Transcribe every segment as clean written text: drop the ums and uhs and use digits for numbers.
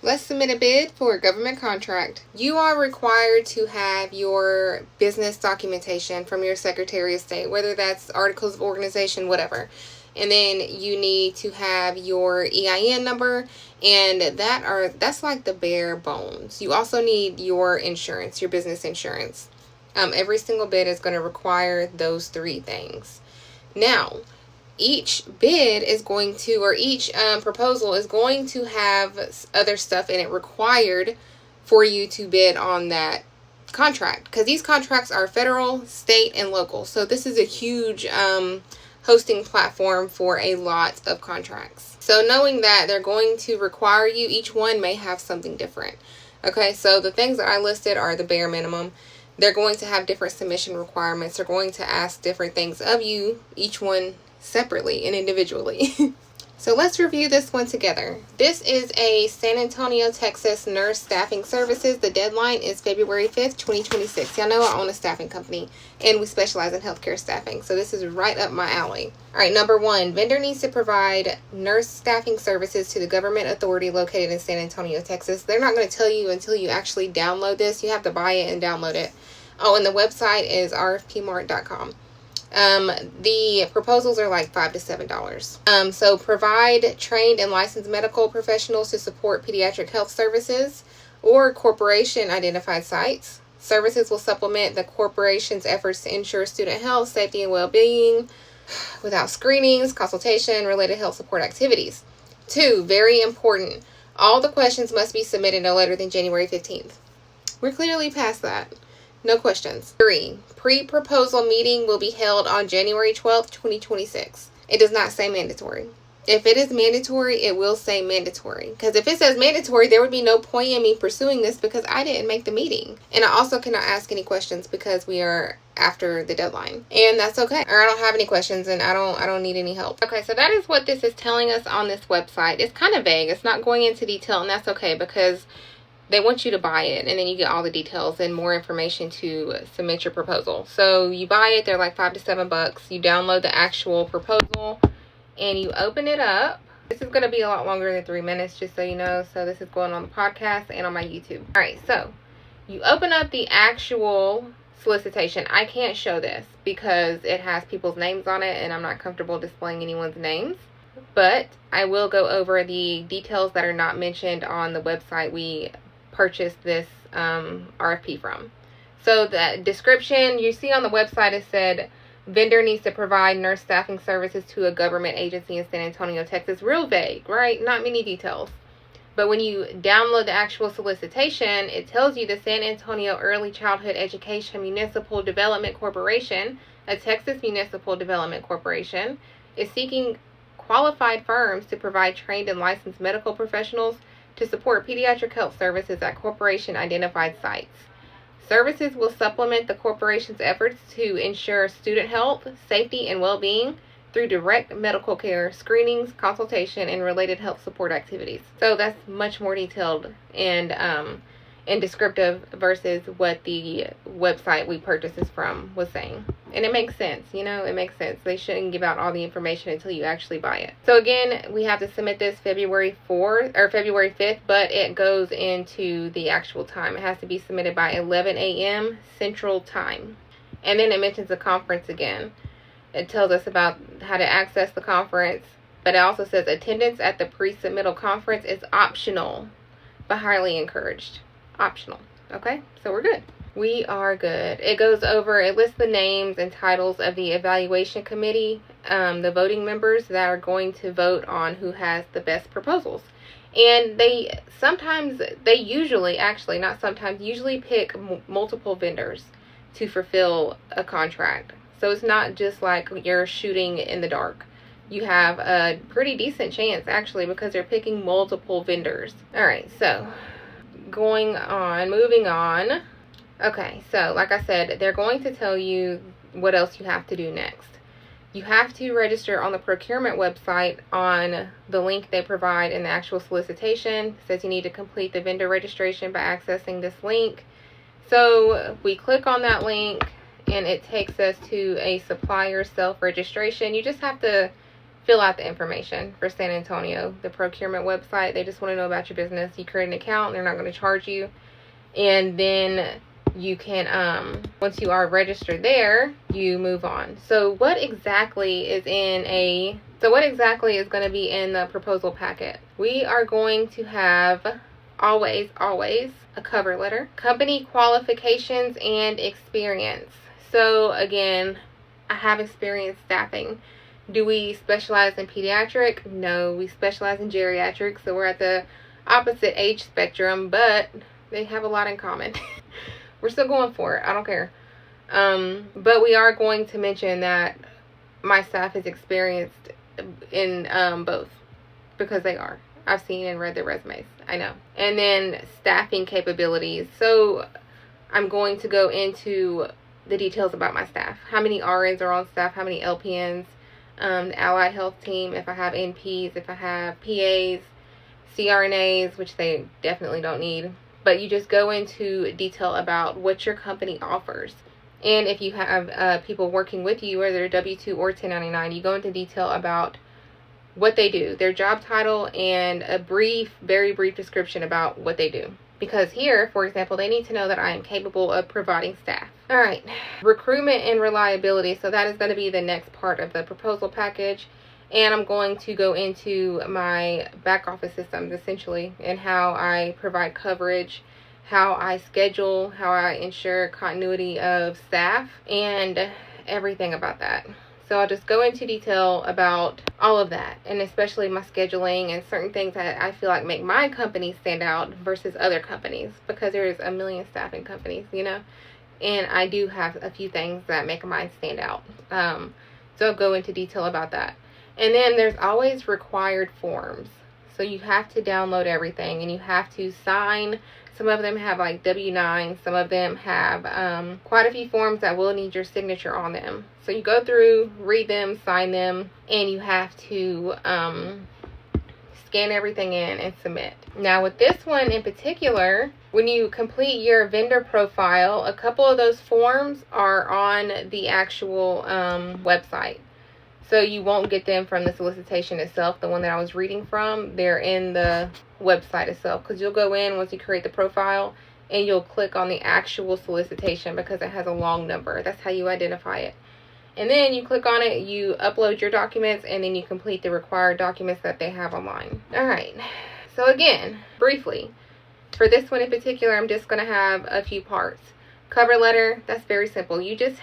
Let's submit a bid for a government contract. You are required to have your business documentation from your Secretary of State, whether that's articles of organization, whatever. And then you need to have your EIN number, and that's like the bare bones. You also need your insurance, your business insurance. Every single bid is going to require those three things. Now, each bid is going to, or each proposal is going to have other stuff in it required for you to bid on that contract, because these contracts are federal, state, and local. So this is a huge hosting platform for a lot of contracts. So knowing that they're going to require you, each one may have something different. Okay, so the things that I listed are the bare minimum. They're going to have different submission requirements. They're going to ask different things of you, each one separately and individually. So let's review this one together. This is a San Antonio, Texas nurse staffing services. The deadline is February 5th, 2026. Y'all know I own a staffing company and we specialize in healthcare staffing. So this is right up my alley. All right, number one, vendor needs to provide nurse staffing services to the government authority located in San Antonio, Texas. They're not going to tell you until you actually download this. You have to buy it and download it. Oh, and the website is rfpmart.com. The proposals are like $5 to $7. So provide trained and licensed medical professionals to support pediatric health services or corporation identified sites. Services will supplement the corporation's efforts to ensure student health, safety, and well-being without screenings, consultation, related health support activities. 2, very important. All the questions must be submitted no later than January 15th. We're clearly past that. No questions. 3, pre-proposal meeting will be held on January 12th, 2026. It does not say mandatory. If it is mandatory, it will say mandatory. Because if it says mandatory, there would be no point in me pursuing this because I didn't make the meeting. And I also cannot ask any questions because we are after the deadline. And that's okay. Or I don't have any questions and I don't need any help. Okay, so that is what this is telling us on this website. It's kind of vague. It's not going into detail, and that's okay because they want you to buy it, and then you get all the details and more information to submit your proposal. So you buy it, they're like $5 to $7. You download the actual proposal and you open it up. This is going to be a lot longer than 3 minutes, just so you know. So this is going on the podcast and on my YouTube. All right, so you open up the actual solicitation. I can't show this because it has people's names on it and I'm not comfortable displaying anyone's names. But I will go over the details that are not mentioned on the website we purchased this RFP from. So the description you see on the website, it said vendor needs to provide nurse staffing services to a government agency in San Antonio, Texas. Real vague, right? Not many details. But when you download the actual solicitation, it tells you the San Antonio Early Childhood Education Municipal Development Corporation, a Texas municipal development corporation, is seeking qualified firms to provide trained and licensed medical professionals to support pediatric health services at corporation identified sites. Services will supplement the corporation's efforts to ensure student health, safety, and well-being through direct medical care, screenings, consultation, and related health support activities. So that's much more detailed and descriptive versus what the website we purchased this from was saying. And it makes sense, it makes sense. They shouldn't give out all the information until you actually buy it. So again, we have to submit this February 4th or February 5th, but it goes into the actual time. It has to be submitted by 11 a.m. Central Time. And then it mentions the conference again. It tells us about how to access the conference, but it also says attendance at the pre-submittal conference is optional, but highly encouraged. Optional. Okay, so we're good. We are good. It goes over, it lists the names and titles of the evaluation committee, the voting members that are going to vote on who has the best proposals. And they usually pick multiple vendors to fulfill a contract. So it's not just like you're shooting in the dark. You have a pretty decent chance, actually, because they're picking multiple vendors. All right, so moving on. Okay, so like I said, they're going to tell you what else you have to do next. You have to register on the procurement website on the link they provide in the actual solicitation. It says you need to complete the vendor registration by accessing this link. So we click on that link and it takes us to a supplier self-registration. You just have to fill out the information for San Antonio, the procurement website. They just want to know about your business. You create an account, they're not going to charge you. And then you can, once you are registered there, you move on. So what exactly is going to be in the proposal packet? We are going to have always a cover letter, company qualifications and experience. So again, I have experience staffing. Do we specialize in pediatric? No, we specialize in geriatric, so we're at the opposite age spectrum, but they have a lot in common. We're still going for it. I don't care. But we are going to mention that my staff is experienced in both, because they are. I've seen and read their resumes. I know. And then staffing capabilities. So I'm going to go into the details about my staff. How many RNs are on staff? How many LPNs? The allied health team, if I have NPs, if I have PAs, CRNAs, which they definitely don't need. But you just go into detail about what your company offers. And if you have people working with you, whether they're W-2 or 1099, you go into detail about what they do, their job title, and a very brief description about what they do. Because here, for example, they need to know that I am capable of providing staff. All right, recruitment and reliability. So that is going to be the next part of the proposal package. And I'm going to go into my back office systems, essentially, and how I provide coverage, how I schedule, how I ensure continuity of staff, and everything about that. So I'll just go into detail about all of that, and especially my scheduling and certain things that I feel like make my company stand out versus other companies, because there's a million staffing companies, you know, and I do have a few things that make mine stand out. So I'll go into detail about that. And then there's always required forms. So you have to download everything, and you have to sign. Some of them have like W-9. Some of them have quite a few forms that will need your signature on them. So you go through, read them, sign them, and you have to scan everything in and submit. Now with this one in particular, when you complete your vendor profile, a couple of those forms are on the actual website. So you won't get them from the solicitation itself, the one that I was reading from. They're in the website itself, because you'll go in once you create the profile and you'll click on the actual solicitation because it has a long number. That's how you identify it. And then you click on it, you upload your documents, and then you complete the required documents that they have online. All right. So again, briefly, for this one in particular, I'm just going to have a few parts. Cover letter, that's very simple. You just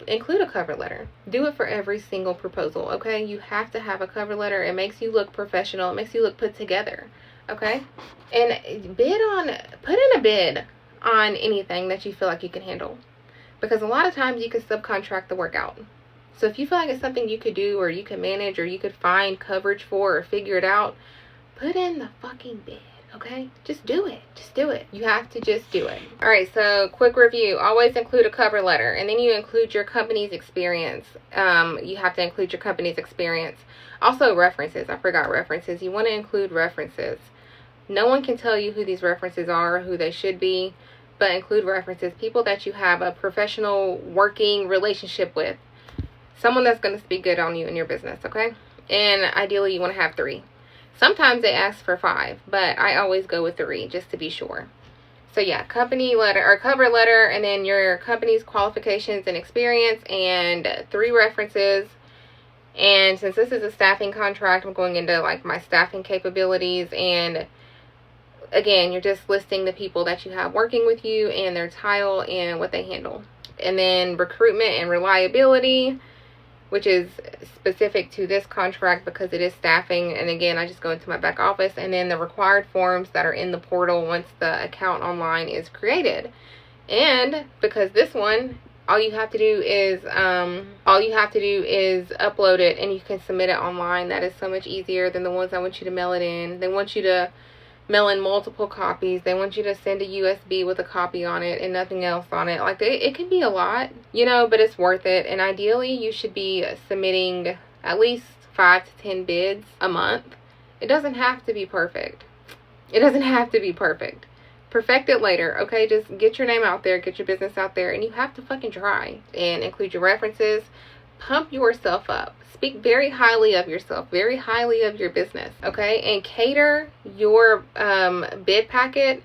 include a cover letter. Do it for every single proposal, okay? You have to have a cover letter. It makes you look professional. It makes you look put together, okay? And put in a bid on anything that you feel like you can handle. Because a lot of times you can subcontract the work out. So if you feel like it's something you could do, or you can manage, or you could find coverage for, or figure it out, put in the fucking bid. Okay, just do it. Just do it. You have to just do it. All right, so quick review. Always include a cover letter, and then you include your company's experience. You have to include your company's experience. Also references. I forgot references. You want to include references. No one can tell you who these references are, who they should be, but include references. People that you have a professional working relationship with. Someone that's going to speak good on you and your business, okay? And ideally you want to have 3. Sometimes they ask for 5, but I always go with 3 just to be sure. So yeah, company letter or cover letter, and then your company's qualifications and experience, and 3 references. And since this is a staffing contract, I'm going into like my staffing capabilities, and again, you're just listing the people that you have working with you and their title and what they handle. And then recruitment and reliability, which is specific to this contract because it is staffing. And again, I just go into my back office, and then the required forms that are in the portal once the account online is created. And because this one, all you have to do is upload it, and you can submit it online. That is so much easier than the ones I want you to mail it in. They want you to mail in multiple copies. They want you to send a USB with a copy on it and nothing else on it. Like, it can be a lot, you know, but it's worth it. And ideally, you should be submitting at least 5 to 10 bids a month. It doesn't have to be perfect. It doesn't have to be perfect. Perfect it later, okay? Just get your name out there, get your business out there, and you have to fucking try. And include your references, pump yourself up. Speak very highly of yourself, very highly of your business, okay? And cater your bid packet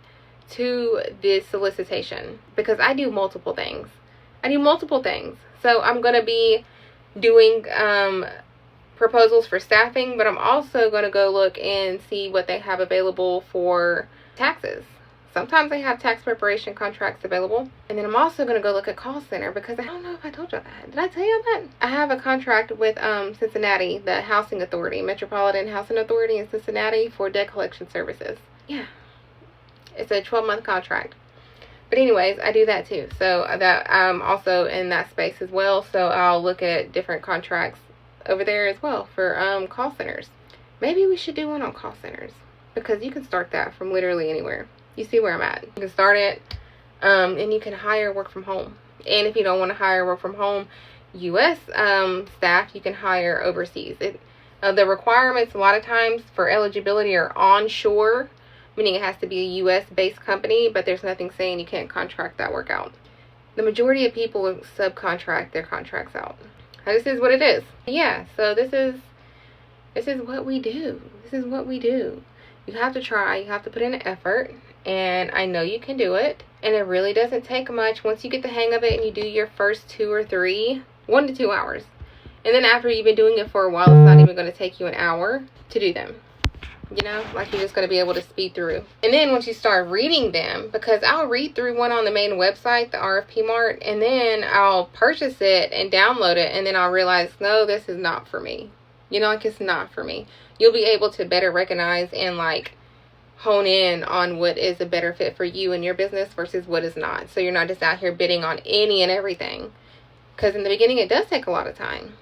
to the solicitation, because I do multiple things. So I'm going to be doing proposals for staffing, but I'm also going to go look and see what they have available for taxes. Sometimes they have tax preparation contracts available. And then I'm also going to go look at call center, because I don't know if I told you that. Did I tell you that? I have a contract with Cincinnati, the Housing Authority, Metropolitan Housing Authority in Cincinnati, for debt collection services. Yeah. It's a 12-month contract. But anyways, I do that too. So that I'm also in that space as well. So I'll look at different contracts over there as well for call centers. Maybe we should do one on call centers, because you can start that from literally anywhere. You see where I'm at. You can start it, and you can hire work from home. And if you don't want to hire work from home U.S. Staff, you can hire overseas. The requirements a lot of times for eligibility are onshore, meaning it has to be a U.S. based company, but there's nothing saying you can't contract that work out. The majority of people subcontract their contracts out. This is what it is. Yeah, so this is what we do. This is what we do. You have to try. You have to put in an effort. And I know you can do it. And it really doesn't take much. Once you get the hang of it and you do your first 2 or 3, 1 to 2 hours. And then after you've been doing it for a while, it's not even going to take you an hour to do them. You know, like you're just going to be able to speed through. And then once you start reading them, because I'll read through one on the main website, the RFP Mart, and then I'll purchase it and download it. And then I'll realize, no, this is not for me. You know, like it's not for me. You'll be able to better recognize and like hone in on what is a better fit for you and your business versus what is not. So you're not just out here bidding on any and everything. Because in the beginning, it does take a lot of time.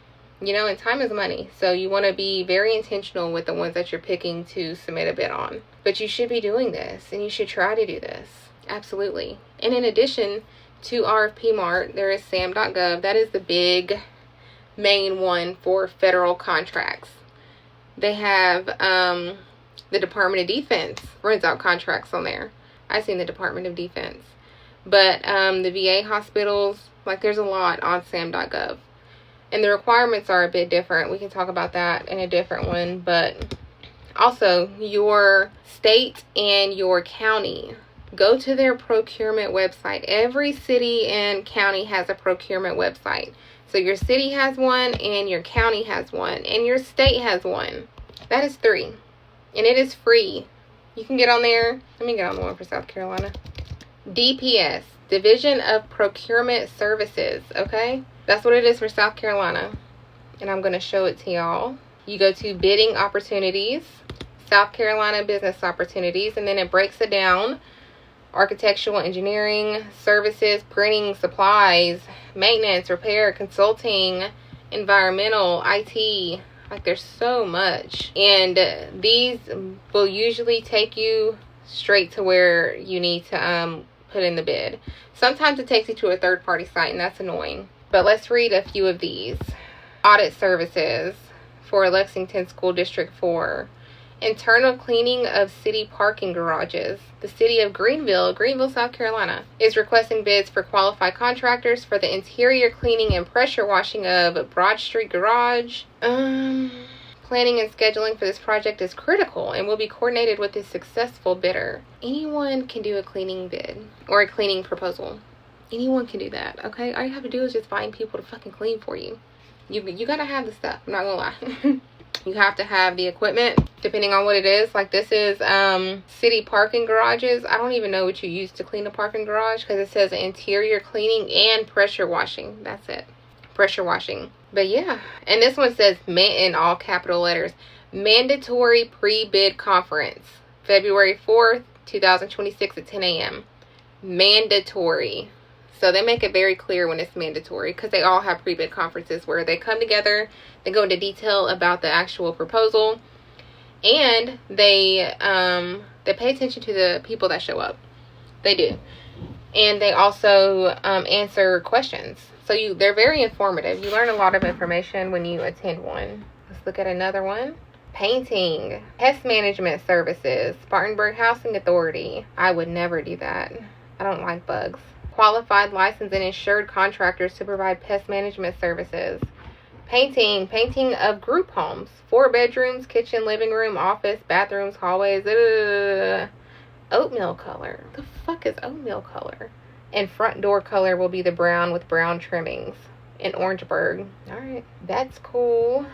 You know, and time is money. So you want to be very intentional with the ones that you're picking to submit a bid on. But you should be doing this, and you should try to do this. Absolutely. And in addition to RFP Mart, there is SAM.gov. That is the big main one for federal contracts. They have the Department of Defense runs out contracts on there. I've seen the Department of Defense. But the VA hospitals, like there's a lot on SAM.gov. And the requirements are a bit different. We can talk about that in a different one. But also, your state and your county, go to their procurement website. Every city and county has a procurement website. So your city has one, and your county has one, and your state has one. That is 3. And it is free. You can get on there. Let me get on the one for South Carolina. DPS, Division of Procurement Services, okay? That's what it is for South Carolina. And I'm going to show it to y'all. You go to bidding opportunities, South Carolina business opportunities, and then it breaks it down. Architectural, engineering, services, printing, supplies, maintenance, repair, consulting, environmental, IT. Like there's so much. And these will usually take you straight to where you need to put in the bid. Sometimes it takes you to a third-party site, and that's annoying. But let's read a few of these. Audit services for Lexington School District 4. Internal cleaning of city parking garages. The city of Greenville, South Carolina, is requesting bids for qualified contractors for the interior cleaning and pressure washing of Broad Street Garage. Planning and scheduling for this project is critical and will be coordinated with a successful bidder. Anyone can do a cleaning bid or a cleaning proposal. Anyone can do that, okay? All you have to do is just find people to fucking clean for you. You gotta have the stuff. I'm not gonna lie. You have to have the equipment, depending on what it is. Like this is city parking garages. I don't even know what you use to clean a parking garage, because it says interior cleaning and pressure washing. That's it. Pressure washing. But yeah. And this one says, in all capital letters, mandatory pre-bid conference, February 4th, 2026 at 10 a.m. Mandatory. So they make it very clear when it's mandatory, because they all have pre-bid conferences where they come together, they go into detail about the actual proposal, and they pay attention to the people that show up. They do. And they also answer questions. So they're very informative. You learn a lot of information when you attend one. Let's look at another one. Painting, pest management services, Spartanburg Housing Authority. I would never do that. I don't like bugs. Qualified, licensed, and insured contractors to provide pest management services. Painting of group homes. 4 bedrooms, kitchen, living room, office, bathrooms, hallways. Oatmeal color. The fuck is oatmeal color? And front door color will be the brown with brown trimmings in Orangeburg. Alright, that's cool.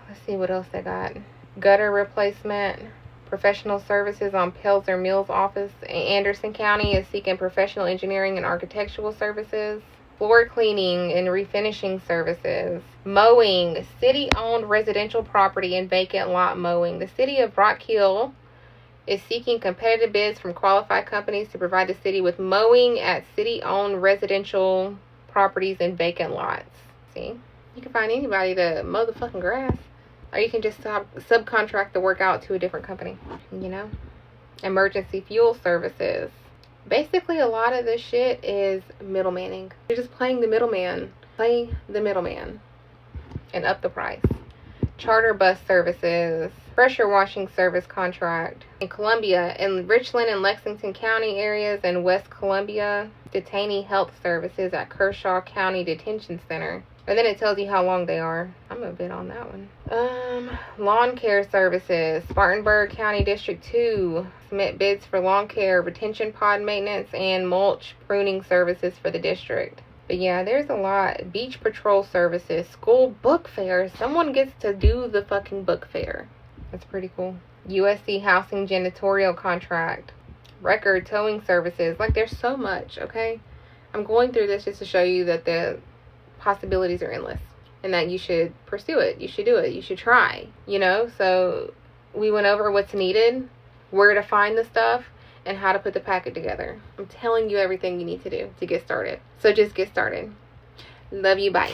Let's see what else they got. Gutter replacement. Professional services on Pelzer Mills office. Anderson County is seeking professional engineering and architectural services. Floor cleaning and refinishing services. Mowing. City-owned residential property and vacant lot mowing. The city of Rock Hill is seeking competitive bids from qualified companies to provide the city with mowing at city-owned residential properties and vacant lots. See? You can find anybody to mow the fucking grass. Or you can just subcontract the work out to a different company, you know? Emergency fuel services. Basically, a lot of this shit is middlemaning. You're just playing the middleman. Play the middleman and up the price. Charter bus services. Pressure washing service contract. In Columbia, in Richland and Lexington County areas, and West Columbia, detainee health services at Kershaw County Detention Center. And then it tells you how long they are. I'm a bit on that one. Lawn care services. Spartanburg County District 2. Submit bids for lawn care, retention pod maintenance, and mulch pruning services for the district. But yeah, there's a lot. Beach patrol services. School book fair. Someone gets to do the fucking book fair. That's pretty cool. USC housing janitorial contract. Record towing services. Like, there's so much, okay? I'm going through this just to show you that the possibilities are endless and that you should pursue it. You should do it. You should try, you know? So we went over what's needed, where to find the stuff, and how to put the packet together. I'm telling you everything you need to do to get started. So just get started. Love you. Bye.